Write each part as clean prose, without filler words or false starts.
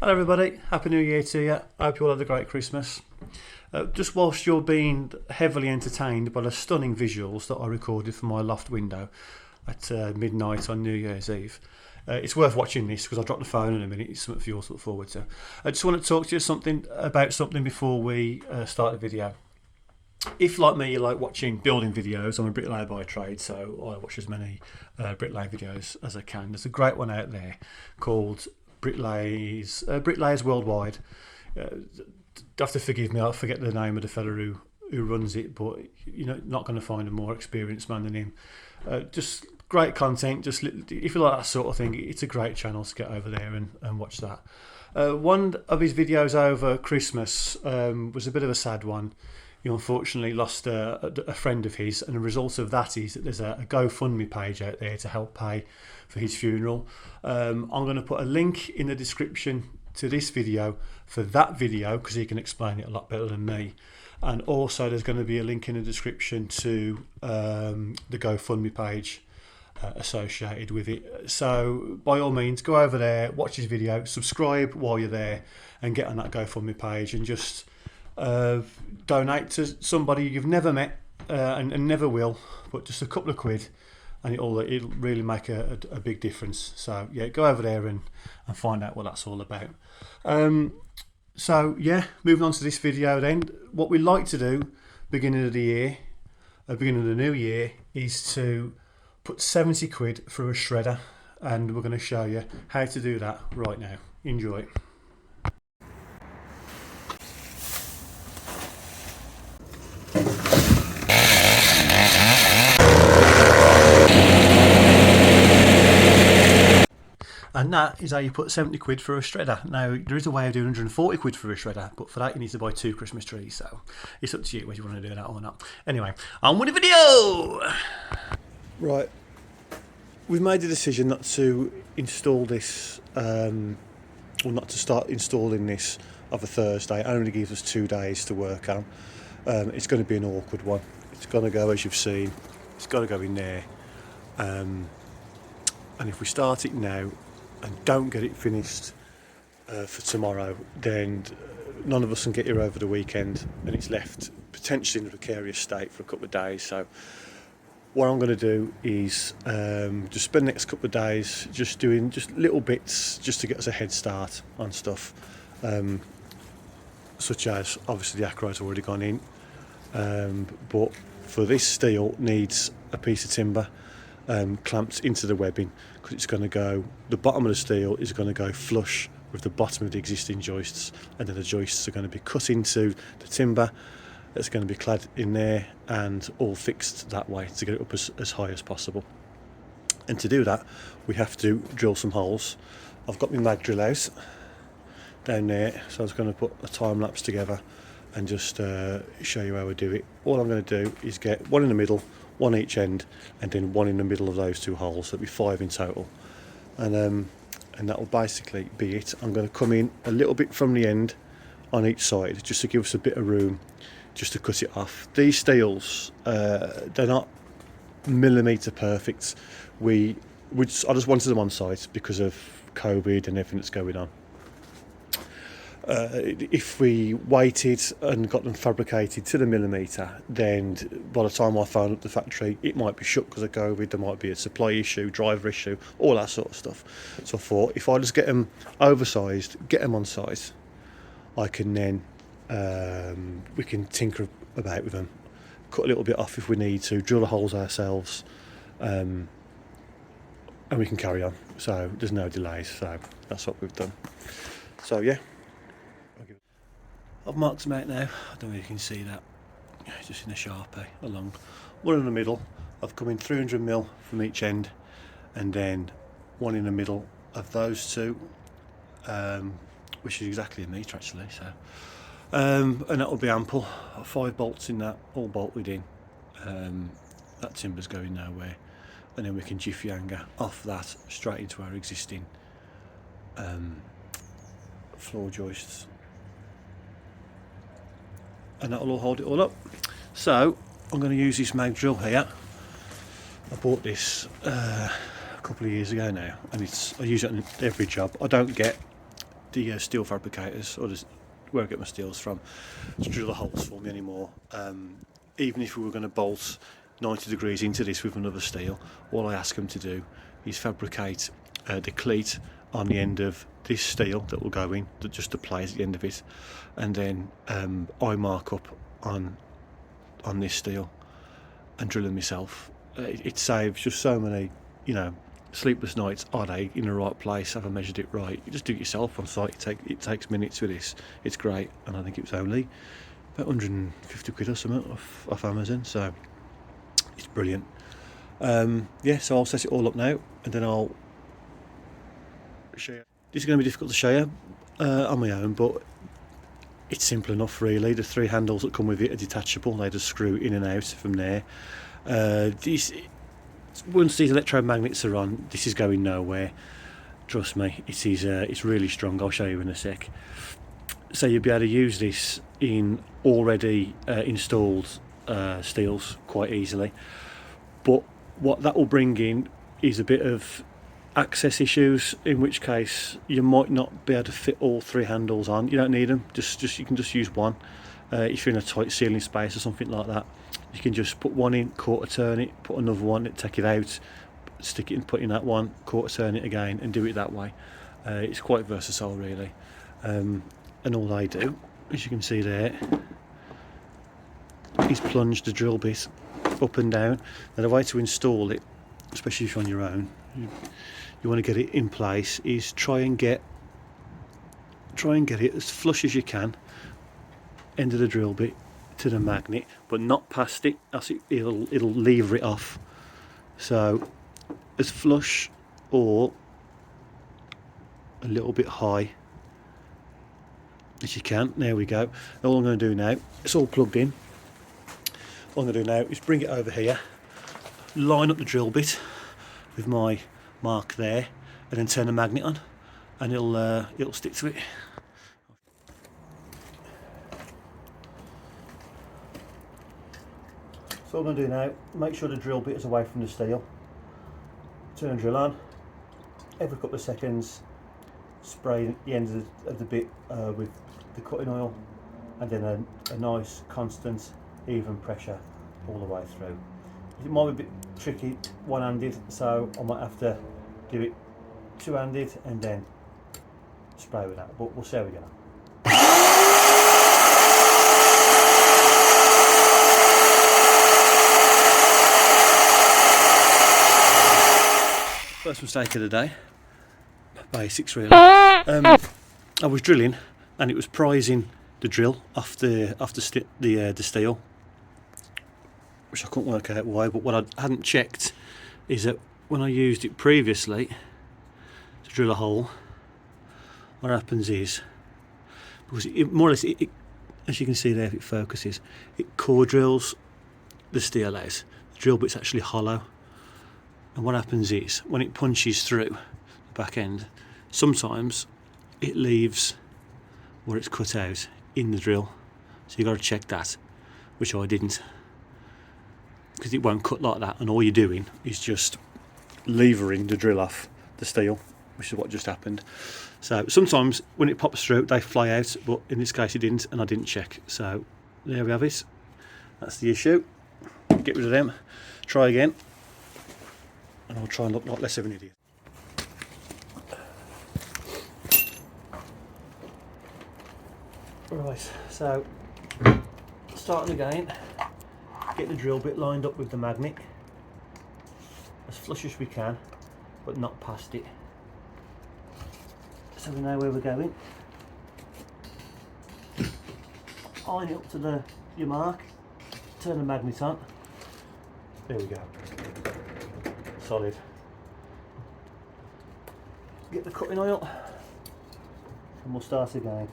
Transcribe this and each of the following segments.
Hello everybody, Happy New Year to you. I hope you all had a great Christmas. Just whilst you're being heavily entertained by the stunning visuals that I recorded from my loft window at midnight on New Year's Eve, it's worth watching this because I'll drop the phone in a minute. It's something for you all to look forward to. I just want to talk to you about something before we start the video. If, like me, you like watching building videos, I'm a bricklayer by trade, so I watch as many bricklaying videos as I can. There's a great one out there called Bricklayers Worldwide. You have to forgive me, I forget the name of the fella who runs it, but you're not going to find a more experienced man than him. Just great content. If you like that sort of thing, it's a great channel to get over there and watch that. One of his videos over Christmas was a bit of a sad one. He unfortunately lost a friend of his, and the result of that is that there's a GoFundMe page out there to help pay for his funeral. I'm going to put a link in the description to this video for that video because he can explain it a lot better than me, and also there's going to be a link in the description to the GoFundMe page associated with it. So by all means, go over there, watch his video, subscribe while you're there, and get on that GoFundMe page and just donate to somebody you've never met and never will, but just a couple of quid, and it'll really make a big difference. So yeah, go over there and find out what that's all about. So yeah, moving on to this video then. What we like to do beginning of the new year, is to put 70 quid through a shredder, and we're going to show you how to do that right now. Enjoy. And that is how you put 70 quid for a shredder. Now, there is a way of doing 140 quid for a shredder, but for that you need to buy 2 Christmas trees, so it's up to you whether you want to do that or not. Anyway, on with the video! Right, we've made the decision not to install this, or not to start installing this of a Thursday. It only gives us 2 days to work on. It's going to be an awkward one. It's going to go, as you've seen, it's got to go in there. And if we start it now and don't get it finished for tomorrow, then none of us can get here over the weekend, and it's left potentially in a precarious state for a couple of days. So what I'm going to do is just spend the next couple of days just doing little bits just to get us a head start on stuff, such as obviously the acro's already gone in, but for this steel needs a piece of timber clamped into the webbing, because it's going to go, the bottom of the steel is going to go flush with the bottom of the existing joists, and then the joists are going to be cut into the timber that's going to be clad in there and all fixed that way to get it up as high as possible. And to do that we have to drill some holes. I've got my mag drill out down there, so I was going to put a time lapse together and just show you how I do it. All I'm going to do is get one in the middle, one each end, and then one in the middle of those 2 holes. So it'll be 5 in total, and that will basically be it. I'm going to come in a little bit from the end on each side just to give us a bit of room just to cut it off. These steels, they're not millimetre perfect. I just wanted them on site because of COVID and everything that's going on. If we waited and got them fabricated to the millimetre, then by the time I phone up the factory, it might be shut because of COVID. There might be a supply issue, driver issue, all that sort of stuff. So I thought, if I just get them oversized, get them on site, I can then we can tinker about with them, cut a little bit off if we need to, drill the holes ourselves, and we can carry on. So there's no delays. So that's what we've done. So yeah, I've marked them out now. I don't know if you can see that, just in a Sharpie along one in the middle. I've come in 300mm from each end, and then one in the middle of those 2, which is exactly a metre actually. So and that will be ample. 5 bolts in that, all bolted in. That timber's going nowhere, and then we can jiffy hanger off that straight into our existing floor joists, and that will all hold it all up. So I'm going to use this mag drill here. I bought this a couple of years ago now, and I use it on every job. I don't get the steel fabricators, or where I get my steels from, to drill the holes for me anymore. Even if we were going to bolt 90 degrees into this with another steel, all I ask them to do is fabricate the cleat on the end of this steel that will go in, just the plays at the end of it, and then I mark up on this steel and drill them myself. It saves just so many, sleepless nights. Are they in the right place? Have I measured it right? You just do it yourself on site. It takes minutes with this. It's great, and I think it was only about 150 quid or something off Amazon, so it's brilliant. So I'll set it all up now, and then I'll show you. This is going to be difficult to show you on my own, but it's simple enough really. The 3 handles that come with it are detachable. They just screw in and out from there. Once these electromagnets are on, this is going nowhere. Trust me, it's really strong. I'll show you in a sec. So you'll be able to use this in already installed steels quite easily. But what that will bring in is a bit of access issues, in which case you might not be able to fit all 3 handles on. You don't need them. You can just use one. If you're in a tight ceiling space or something like that, you can just put one in, quarter turn it, put another one, take it out, stick it and put in that one, quarter turn it again, and do it that way. It's quite versatile really. And all they do, as you can see there, is plunge the drill bit up and down. Now the way to install it, especially if you're on your own, you want to get it in place, is try and get it as flush as you can, end of the drill bit to the magnet, but not past it, else it'll lever it off. So as flush or a little bit high as you can. There we go. All I'm going to do now, it's all plugged in. All I'm going to do now is bring it over here, line up the drill bit with my mark there, and then turn the magnet on, and it'll stick to it. So what I'm going to do now, make sure the drill bit is away from the steel, turn the drill on, every couple of seconds spray the ends of the bit with the cutting oil, and then a nice constant even pressure all the way through. It might be a bit tricky one-handed, so I might have to do it two-handed and then spray with that, but we'll see how we go. First mistake of the day, basics really. I was drilling and it was prising the drill off the steel, which I couldn't work out why, but what I hadn't checked is that when I used it previously to drill a hole, what happens is, because it more or less, as you can see there if it focuses, it core drills the steel out. The drill bit's actually hollow. And what happens is, when it punches through the back end, sometimes it leaves where it's cut out in the drill. So you've got to check that, which I didn't. Because it won't cut like that, and all you're doing is just levering the drill off the steel, which is what just happened. So sometimes when it pops through, they fly out, but in this case it didn't, and I didn't check. So there we have it. That's the issue. Get rid of them. Try again. And I'll try and look like less of an idiot. Right, so starting again, get the drill bit lined up with the magnet as flush as we can, but not past it. So we know where we're going. Line it up to your mark, turn the magnet on. There we go. Solid. Get the cutting oil and we'll start again.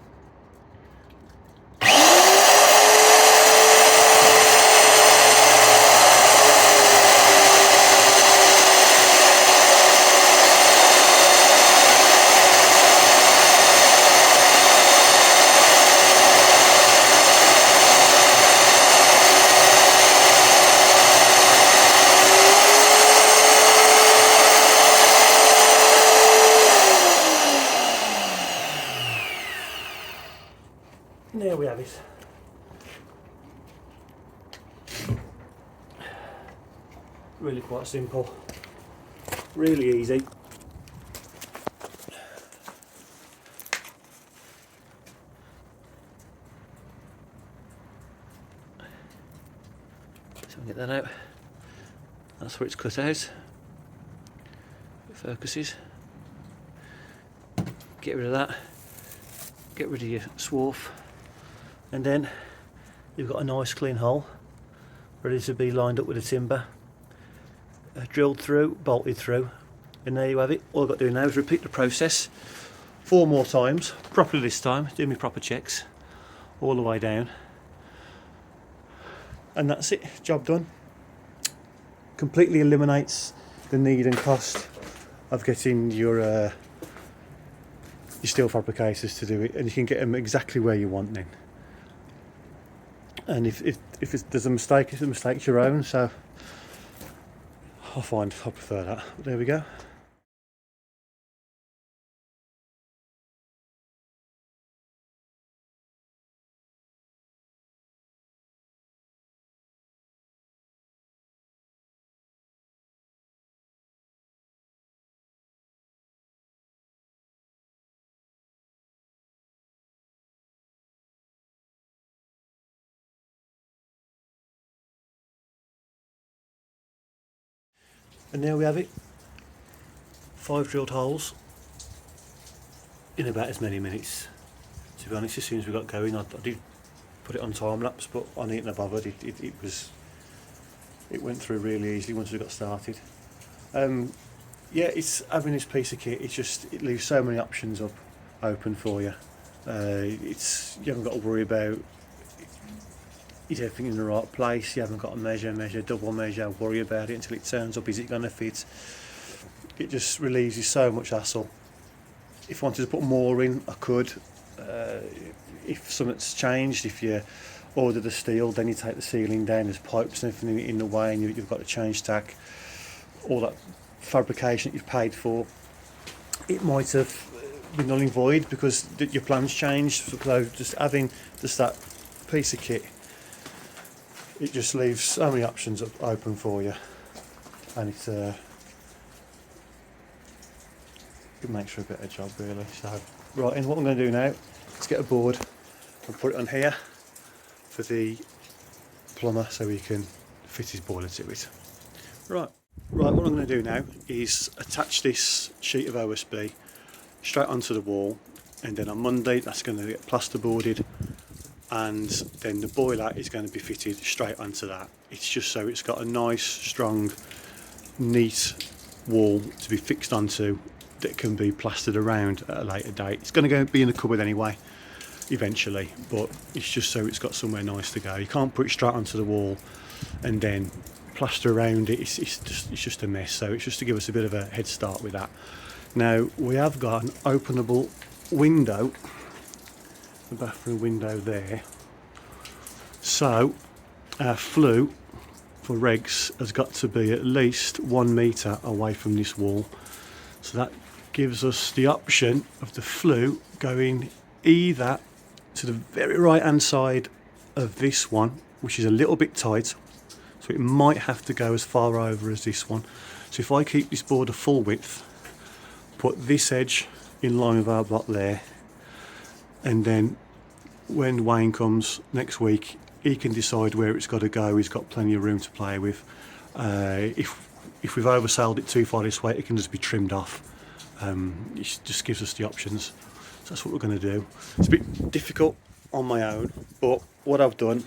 there we have it. Really quite simple, really easy. So I'll get that out. That's where it's cut out. It focuses. Get rid of that. Get rid of your swarf, and then you've got a nice clean hole ready to be lined up with the timber. Drilled through, bolted through, and there you have it. All I've got to do now is repeat the process 4 more times, properly this time, do my proper checks all the way down, and that's it, job done. Completely eliminates the need and cost of getting your steel fabricators to do it, and you can get them exactly where you want then. And if there's a mistake, it's a mistake your own, so I prefer that. But there we go. And there we have it. 5 drilled holes in about as many minutes. To be honest, as soon as we got going, I did put it on time lapse, but I needn't have bothered. It went through really easily once we got started. Yeah, it's having this piece of kit. It leaves so many options open for you. You haven't got to worry about is everything in the right place. You haven't got to measure, double measure, worry about it until it turns up. Is it going to fit? It just relieves you so much hassle. If I wanted to put more in, I could. If something's changed, if you order the steel, then you take the ceiling down, there's pipes and everything in the way, and you've got to change tack. All that fabrication that you've paid for, it might have been null and void because your plans changed. So just having that piece of kit, it just leaves so many options open for you, and it makes for a better job really. So right, and what I'm going to do now is get a board and put it on here for the plumber so he can fit his boiler to it. Right, what I'm going to do now is attach this sheet of OSB straight onto the wall, and then on Monday that's going to get plasterboarded, and then the boiler is going to be fitted straight onto that. It's just so it's got a nice, strong, neat wall to be fixed onto that can be plastered around at a later date. It's going to be in the cupboard anyway, eventually, but it's just so it's got somewhere nice to go. You can't put it straight onto the wall and then plaster around it. It's just a mess. So it's just to give us a bit of a head start with that. Now we have got an openable window, the bathroom window there. So our flue for regs has got to be at least 1 metre away from this wall. So that gives us the option of the flue going either to the very right hand side of this one, which is a little bit tight, so it might have to go as far over as this one. So if I keep this board a full width, put this edge in line with our block there, and then when Wayne comes next week, he can decide where it's got to go. He's got plenty of room to play with. If we've oversailed it too far this way, it can just be trimmed off. It just gives us the options. So that's what we're going to do. It's a bit difficult on my own, but what I've done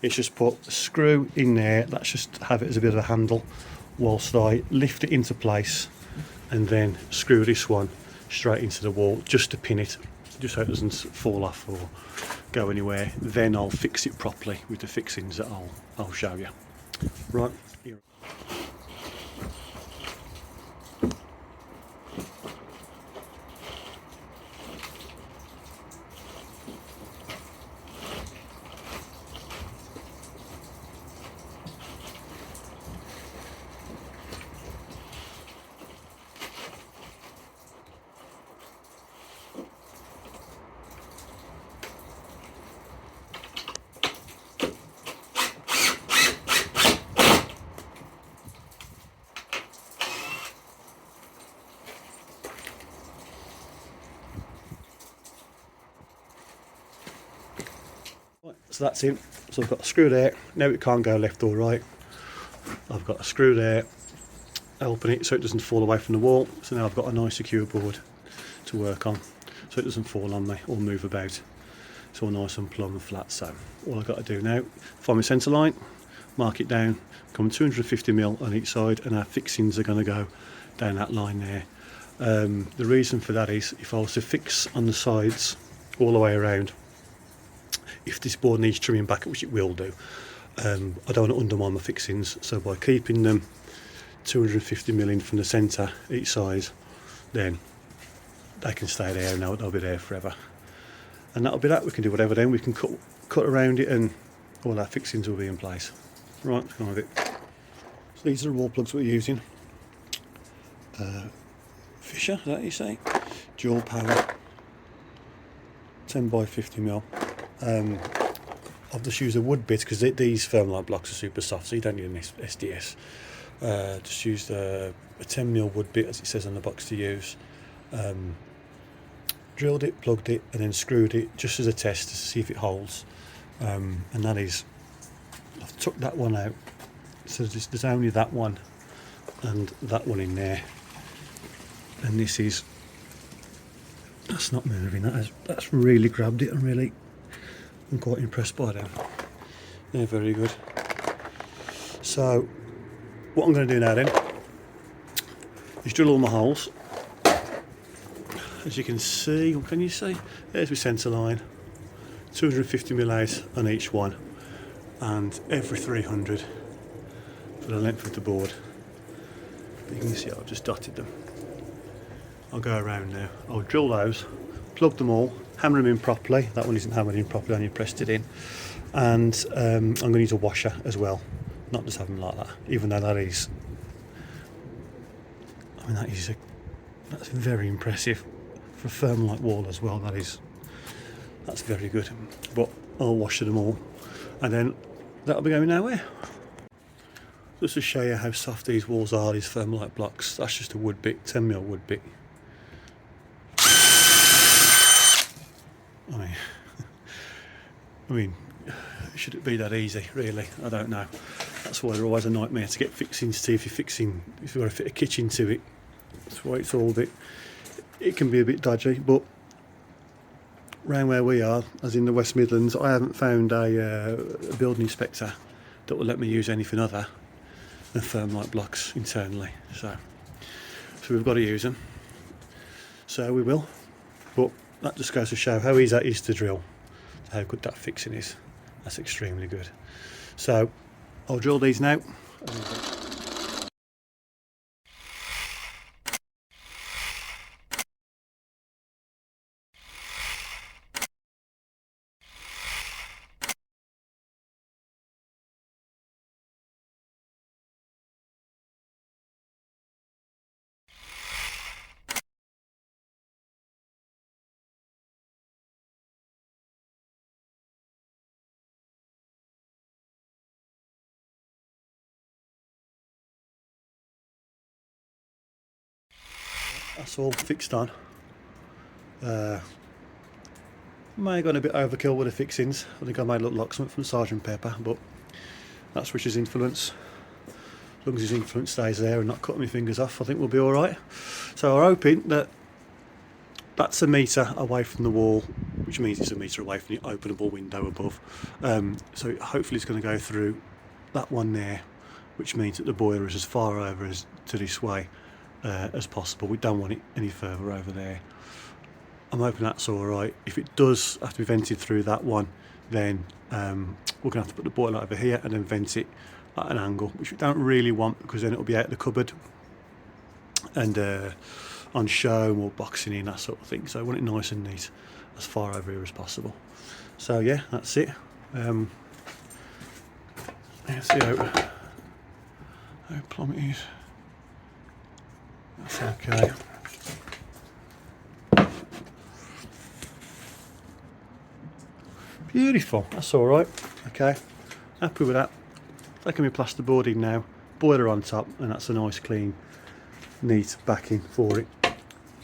is just put a screw in there. Let's just have it as a bit of a handle whilst I lift it into place, and then screw this one straight into the wall just to pin it, just so it doesn't fall off or go anywhere. Then I'll fix it properly with the fixings that I'll show you. Right, here. so that's in. So I've got a screw there. Now it can't go left or right. I've got a screw there, helping it so it doesn't fall away from the wall. So now I've got a nice secure board to work on, so it doesn't fall on me or move about. It's all nice and plumb and flat. So all I've got to do now, find my centre line, mark it down, come 250mm on each side, and our fixings are going to go down that line there. The reason for that is if I was to fix on the sides all the way around, if this board needs trimming back, which it will do, I don't want to undermine my fixings, so by keeping them 250mm in from the centre each side, then they can stay there and they'll be there forever. And that'll be that. We can do whatever then. We can cut around it and all our fixings will be in place. Right, let's go on with it. So these are the wall plugs we're using. Fisher, is that what you say? Dual power, 10 by 50mm. I've just used a wood bit because these Thermalite blocks are super soft, so you don't need an SDS. Just used a 10mm wood bit, as it says on the box, to use. Drilled it, plugged it, and then screwed it just as a test to see if it holds. And that is, I've took that one out, so there's only that one and that one in there. And this is, that's not moving, that's really grabbed it, and I'm quite impressed by them. They're very good. So what I'm going to do now then is drill all my holes. As you can see, can you see? There's my centre line, 250mm out on each one, and every 300 for the length of the board. You can see I've just dotted them. I'll go around now. I'll drill those, plug them all, hammer them in properly. That one isn't hammered in properly, I only pressed it in. And I'm going to use a washer as well, not just have them like that. Even though that is, I mean, that's very impressive for a Thermalite wall as well. That's very good. But I'll wash them all, and then that'll be going nowhere. Just to show you how soft these walls are, these Thermalite blocks. That's just a wood bit, 10mm wood bit. I mean, should it be that easy? Really, I don't know. That's why they're always a nightmare to get fixings to. If you've got to fit a kitchen to it, that's why it's all a bit. It can be a bit dodgy, but round where we are, as in the West Midlands, I haven't found a building inspector that will let me use anything other than Thermalite blocks internally. So we've got to use them. So we will. But that just goes to show how easy that is to drill, how good that fixing is. That's extremely good. So I'll drill these now. That's all fixed on. May have gone a bit overkill with the fixings. I think I made it look like something from Sergeant Pepper, but that's Richard's influence. As long as his influence stays there and not cutting my fingers off, I think we'll be alright. So we're hoping that that's a metre away from the wall, which means it's a metre away from the openable window above. So hopefully it's going to go through that one there, which means that the boiler is as far over as to this way as possible. We don't want it any further over there. I'm hoping that's alright. If it does have to be vented through that one, then we're going to have to put the boiler over here and then vent it at an angle, which we don't really want, because then it'll be out of the cupboard and on show or boxing in, that sort of thing. So I want it nice and neat, as far over here as possible. So yeah, that's it. Let's see how plumb it is. That's okay. Beautiful, that's alright. Okay, happy with that. Taking my plasterboard in now, boiler on top, and that's a nice clean, neat backing for it.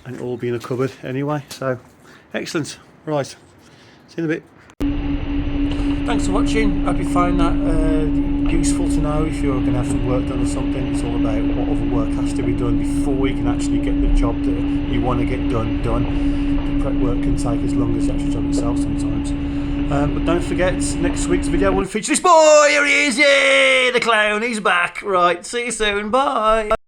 And it'll all be in a cupboard anyway, so excellent. Right, see you in a bit. Thanks for watching. Hope you found that useful to know if you're going to have some work done or something. It's all about what other work has to be done before you can actually get the job that you want to get done. The prep work can take as long as the actual job itself sometimes. But don't forget, next week's video will feature this boy. Here he is, yeah, the clown, he's back. Right, see you soon, bye.